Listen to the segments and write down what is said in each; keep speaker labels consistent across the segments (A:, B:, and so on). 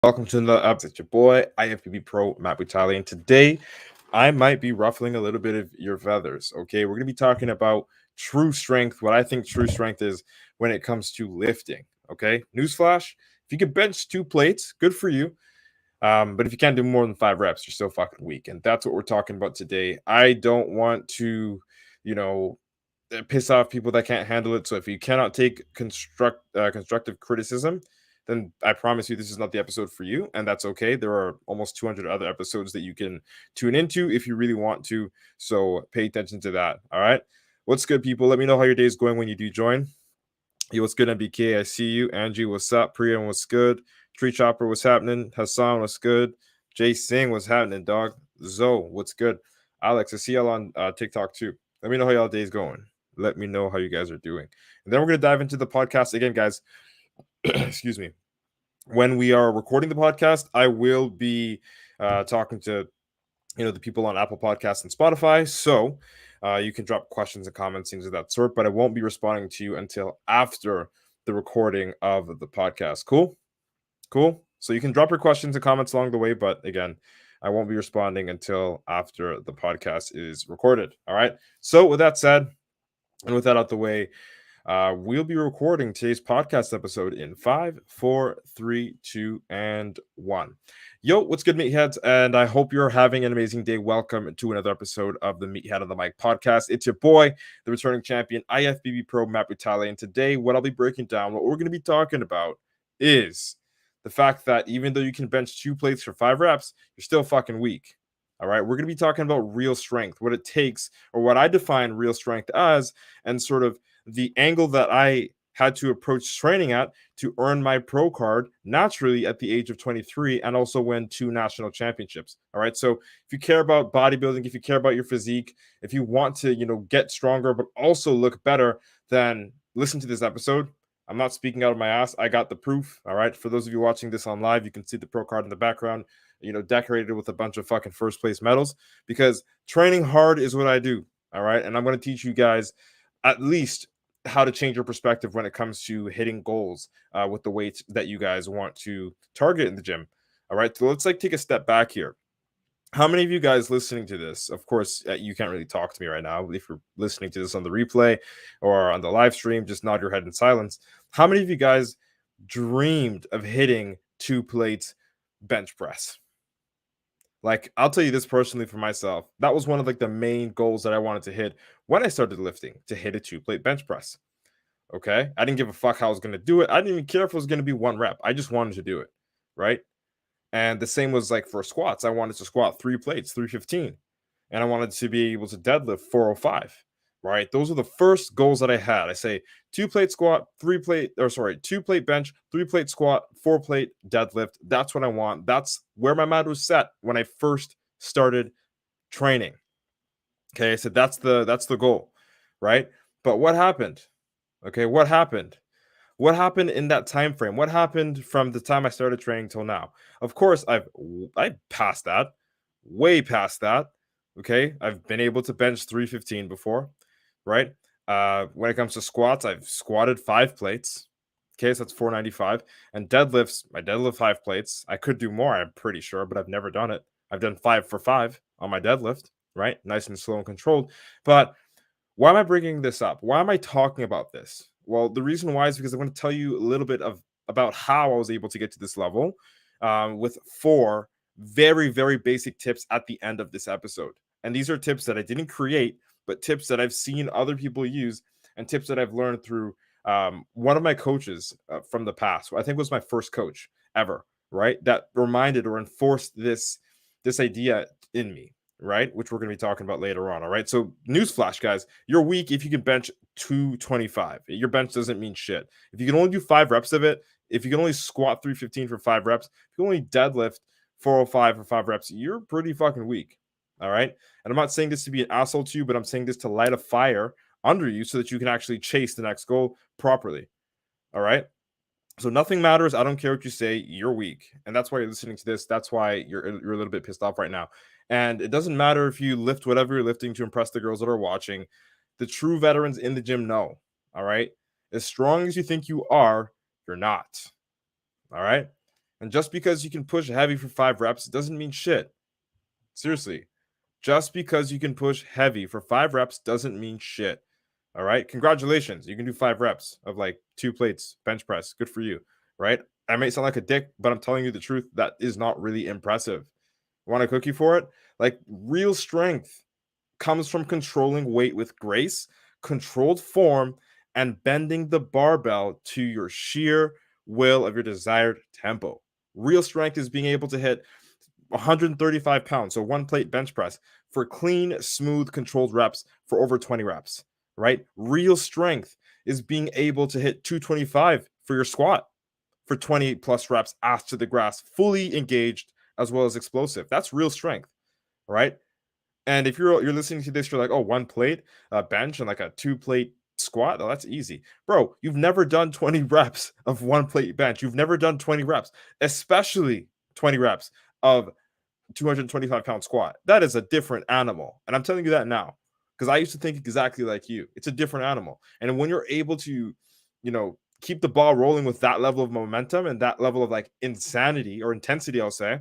A: Welcome to another episode. It's your boy, IFBB PRO, Matt Butali, and today I might be ruffling a little bit of your feathers. Okay, we're going to be talking about true strength, what I think true strength is when it comes to lifting. Okay, newsflash: if you can bench 2 plates, good for you. But if you can't do more than 5 reps, you're still fucking weak, and that's what we're talking about today. I don't want to, you know, piss off people that can't handle it. So if you cannot take constructive criticism, then I promise you this is not the episode for you, and that's okay. There are almost 200 other episodes that you can tune into if you really want to. So pay attention to that. All right. What's good, people? Let me know how your day is going when you do join. Yo, what's good, MBK? I see you. Angie, what's up? Priya, what's good? Tree Chopper, what's happening? Hassan, what's good? Jay Singh, what's happening, dog? Zoe, what's good? Alex, I see y'all on TikTok too. Let me know how y'all day's going. Let me know how you guys are doing. And then we're going to dive into the podcast again, guys. Excuse me. When we are recording the podcast, I will be talking to the people on Apple Podcasts and Spotify. So you can drop questions and comments, things of that sort. But I won't be responding to you until after the recording of the podcast. Cool. So you can drop your questions and comments along the way. But again, I won't be responding until after the podcast is recorded. All right. So with that said, and with that out the way, we'll be recording today's podcast episode in 5, 4, 3, 2, and 1. Yo, what's good, meatheads? And I hope you're having an amazing day. Welcome to another episode of the Meathead on the Mic podcast. It's your boy, the returning champion, IFBB Pro, Matt Butali. And today, what I'll be breaking down, what we're going to be talking about is the fact that even though you can bench 2 plates for 5 reps, you're still fucking weak. All right, we're going to be talking about real strength, what it takes, or what I define real strength as, and sort of the angle that I had to approach training at to earn my pro card naturally at the age of 23 and also win 2 national championships. All right. So if you care about bodybuilding, if you care about your physique, if you want to, get stronger, but also look better, then listen to this episode. I'm not speaking out of my ass. I got the proof. All right. For those of you watching this on live, you can see the pro card in the background, decorated with a bunch of fucking first place medals, because training hard is what I do. All right. And I'm going to teach you guys at least how to change your perspective when it comes to hitting goals with the weights that you guys want to target in the gym. All right. So let's take a step back here. How many of you guys listening to this? Of course, you can't really talk to me right now. If you're listening to this on the replay or on the live stream, just nod your head in silence. How many of you guys dreamed of hitting 2 plates bench press? Like, I'll tell you this personally for myself. That was one of the main goals that I wanted to hit when I started lifting, to hit a 2-plate bench press. Okay. I didn't give a fuck how I was going to do it. I didn't even care if it was going to be 1 rep. I just wanted to do it. Right. And the same was for squats. I wanted to squat 3 plates, 315. And I wanted to be able to deadlift 405. Right. Those are the first goals that I had. I say 2-plate squat, 2-plate bench, 3-plate squat, 4-plate deadlift. That's what I want. That's where my mind was set when I first started training. Okay. I said that's the goal. Right. But what happened? Okay. What happened? What happened in that time frame? What happened from the time I started training till now? Of course, I passed that, way past that. Okay, I've been able to bench 315 before, right? When it comes to squats, I've squatted 5 plates. Okay, so that's 495. And deadlifts, I deadlift 5 plates. I could do more, I'm pretty sure, but I've never done it. I've done 5 for 5 on my deadlift, right? Nice and slow and controlled. But why am I bringing this up? Why am I talking about this? Well, the reason why is because I want to tell you a little bit about how I was able to get to this level with 4 very, very basic tips at the end of this episode. And these are tips that I didn't create, but tips that I've seen other people use and tips that I've learned through one of my coaches from the past. I think was my first coach ever, right? That reminded or enforced this idea in me, right? Which we're going to be talking about later on. All right. So, newsflash, guys, you're weak if you can bench 225. Your bench doesn't mean shit. If you can only do 5 reps of it, if you can only squat 315 for 5 reps, if you can only deadlift 405 for 5 reps, you're pretty fucking weak. All right. And I'm not saying this to be an asshole to you, but I'm saying this to light a fire under you so that you can actually chase the next goal properly. All right. So nothing matters. I don't care what you say. You're weak. And that's why you're listening to this. That's why you're a little bit pissed off right now. And it doesn't matter if you lift whatever you're lifting to impress the girls that are watching. The true veterans in the gym know. All right. As strong as you think you are, you're not. All right. And just because you can push heavy for 5 reps doesn't mean shit. Seriously. Just because you can push heavy for 5 reps doesn't mean shit. All right. Congratulations. You can do 5 reps of like 2 plates bench press. Good for you. Right. I may sound like a dick, but I'm telling you the truth. That is not really impressive. Want a cookie for it? Like, real strength comes from controlling weight with grace, controlled form, and bending the barbell to your sheer will of your desired tempo. Real strength is being able to hit 135 pounds, so 1 plate bench press for clean, smooth, controlled reps for over 20 reps, right? Real strength is being able to hit 225 for your squat for 20 plus reps, ass to the grass, fully engaged as well as explosive. That's real strength, right? And if you're listening to this, you're like, oh, 1 plate bench and like a 2 plate squat. Oh, that's easy, bro. You've never done 20 reps of 1 plate bench. You've never done 20 reps, especially 20 reps of 225-pound squat. That is a different animal, and I'm telling you that now because I used to think exactly like you. It's a different animal, and when you're able to, keep the ball rolling with that level of momentum and that level of like insanity or intensity, I'll say,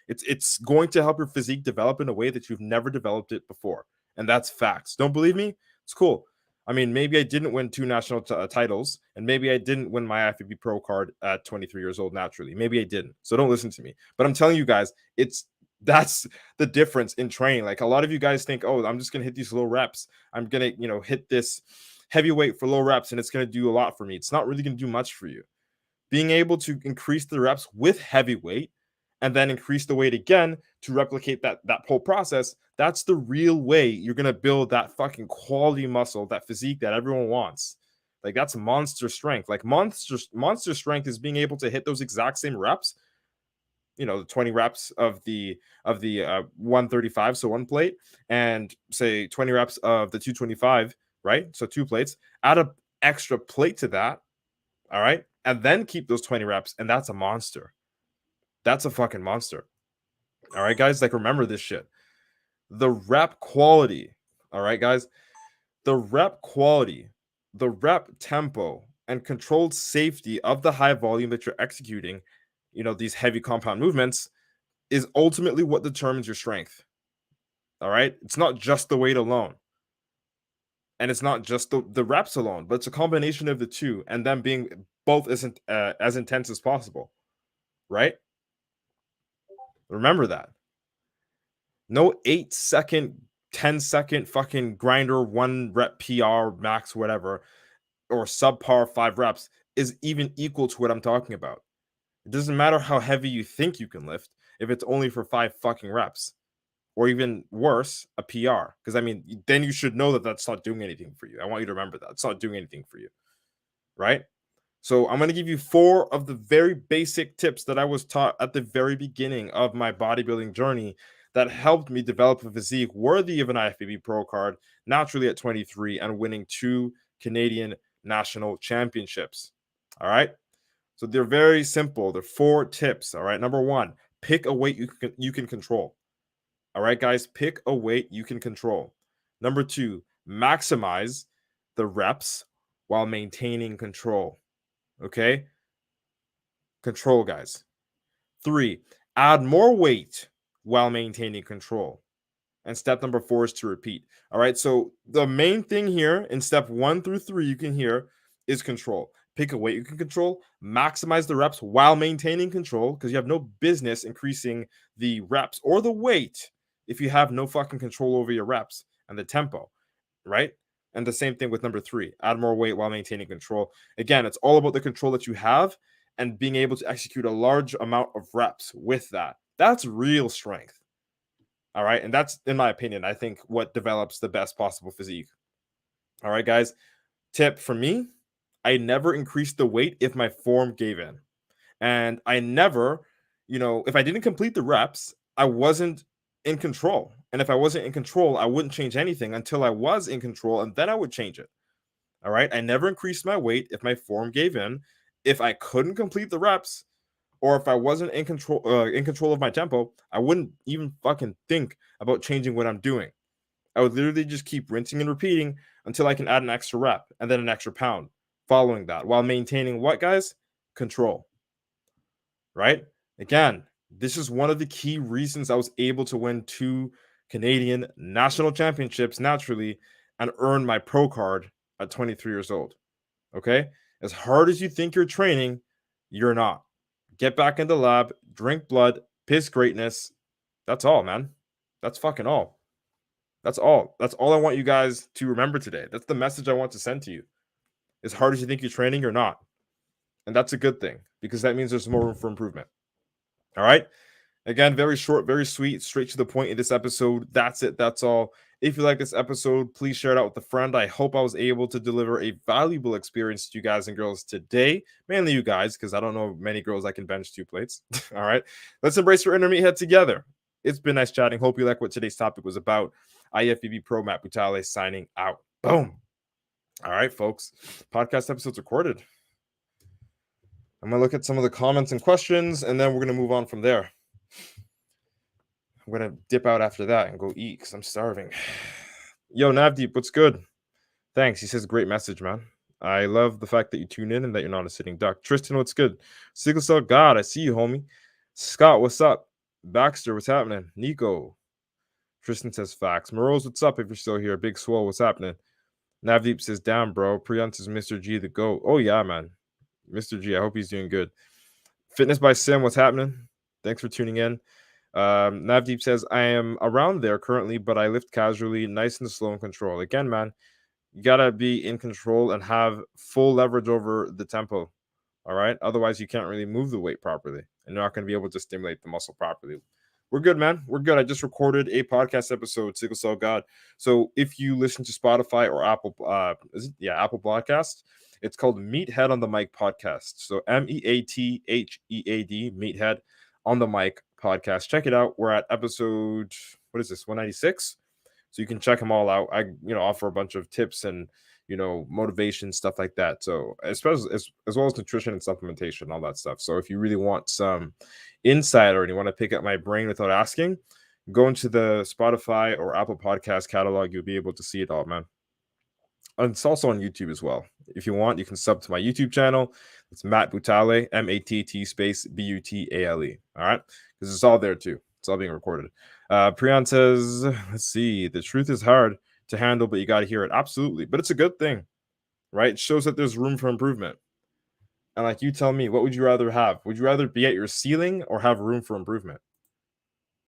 A: it's going to help your physique develop in a way that you've never developed it before. And that's facts. Don't believe me? It's cool. I mean, maybe I didn't win 2 national titles, and maybe I didn't win my IFBB Pro card at 23 years old naturally. Maybe I didn't. So don't listen to me. But I'm telling you guys, that's the difference in training. Like, a lot of you guys think, oh, I'm just gonna hit these low reps. I'm gonna, hit this heavyweight for low reps, and it's gonna do a lot for me. It's not really gonna do much for you. Being able to increase the reps with heavyweight and then increase the weight again to replicate that whole process, that's the real way you're going to build that fucking quality muscle, that physique that everyone wants. Like, that's monster strength. Like, monster strength is being able to hit those exact same reps, the 20 reps of the 135, so 1 plate, and say 20 reps of the 225, right? So 2 plates, add an extra plate to that, all right? And then keep those 20 reps, and that's a monster. That's a fucking monster. All right, guys, like, remember this shit. The rep quality, all right, guys, the rep quality, the rep tempo, and controlled safety of the high volume that you're executing, these heavy compound movements, is ultimately what determines your strength. All right? It's not just the weight alone. And it's not just the reps alone, but it's a combination of the two, and them being both as intense as possible, right? Remember that. No 8-second, 10-second fucking grinder, 1 rep PR max, whatever, or subpar 5 reps is even equal to what I'm talking about. It doesn't matter how heavy you think you can lift if it's only for 5 fucking reps, or even worse, a PR. Because, I mean, then you should know that that's not doing anything for you. I want you to remember that. It's not doing anything for you, right? So I'm going to give you 4 of the very basic tips that I was taught at the very beginning of my bodybuilding journey that helped me develop a physique worthy of an IFBB Pro card naturally at 23 and winning 2 Canadian national championships. All right. So they're very simple. They're 4 tips. All right. Number 1, pick a weight you can control. All right, guys, pick a weight you can control. Number 2, maximize the reps while maintaining control. Okay? Control, guys. 3, add more weight while maintaining control. And step number 4 is to repeat. All right, so the main thing here in step 1 through 3 you can hear is control. Pick a weight you can control, maximize the reps while maintaining control, because you have no business increasing the reps or the weight if you have no fucking control over your reps and the tempo, right? And the same thing with number 3, add more weight while maintaining control. Again, it's all about the control that you have and being able to execute a large amount of reps with that. That's real strength. All right. And that's, in my opinion, I think what develops the best possible physique. All right, guys. Tip for me, I never increased the weight if my form gave in. And I never, if I didn't complete the reps, I wasn't in control. And if I wasn't in control, I wouldn't change anything until I was in control, and then I would change it. All right. I never increased my weight if my form gave in. If I couldn't complete the reps, or if I wasn't in control of my tempo, I wouldn't even fucking think about changing what I'm doing. I would literally just keep rinsing and repeating until I can add an extra rep and then an extra pound following that, while maintaining what, guys? Control. right? Again, this is one of the key reasons I was able to win 2 Canadian national championships naturally and earn my pro card at 23 years old. Okay? As hard as you think you're training, you're not. Get back in the lab, drink blood, piss greatness. That's all, man. That's fucking all. That's all. That's all I want you guys to remember today. That's the message I want to send to you. As hard as you think you're training, you're not. And that's a good thing because that means there's more room for improvement. All right? Again, very short, very sweet, straight to the point in this episode. That's it. That's all. If you like this episode, please share it out with a friend. I hope I was able to deliver a valuable experience to you guys and girls today. Mainly you guys, because I don't know many girls that can bench 2 plates. All right. Let's embrace your inner meathead together. It's been nice chatting. Hope you like what today's topic was about. IFBB Pro Matt Butale signing out. Boom. All right, folks. Podcast episode's recorded. I'm going to look at some of the comments and questions, and then we're going to move on from there. I'm going to dip out after that and go eat because I'm starving. Yo, Navdeep, what's good? Thanks. He says, great message, man. I love the fact that you tune in and that you're not a sitting duck. Tristan, what's good? Sickle Cell God, I see you, homie. Scott, what's up? Baxter, what's happening? Nico. Tristan says, facts. Morose, what's up if you're still here? Big Swole, what's happening? Navdeep says, damn, bro. Priyant says, Mr. G, the GOAT. Oh, yeah, man. Mr. G, I hope he's doing good. Fitness by Sim, what's happening? Thanks for tuning in. Navdeep says, I am around there currently, but I lift casually, nice and slow and control. Again, man, you got to be in control and have full leverage over the tempo. All right. Otherwise, you can't really move the weight properly and you're not going to be able to stimulate the muscle properly. We're good, man. We're good. I just recorded a podcast episode, Sickle Cell God. So if you listen to Spotify or Apple, Apple Podcasts, it's called Meathead on the Mic Podcast. So MEATHEAD, Meathead on the Mic Podcast. Check it out. We're at episode, what is this, 196? So you can check them all out. I, offer a bunch of tips and, motivation, stuff like that. So as well as nutrition and supplementation, all that stuff. So if you really want some insight or you want to pick up my brain without asking, go into the Spotify or Apple Podcast catalog. You'll be able to see it all, man. And it's also on YouTube as well. If you want, you can sub to my YouTube channel. It's Matt Butale, MATT space BUTALE. All right, because it's all there too. It's all being recorded. Priyan says, let's see. The truth is hard to handle, but you got to hear it. Absolutely. But it's a good thing, right? It shows that there's room for improvement. And like, you tell me, what would you rather have? Would you rather be at your ceiling or have room for improvement?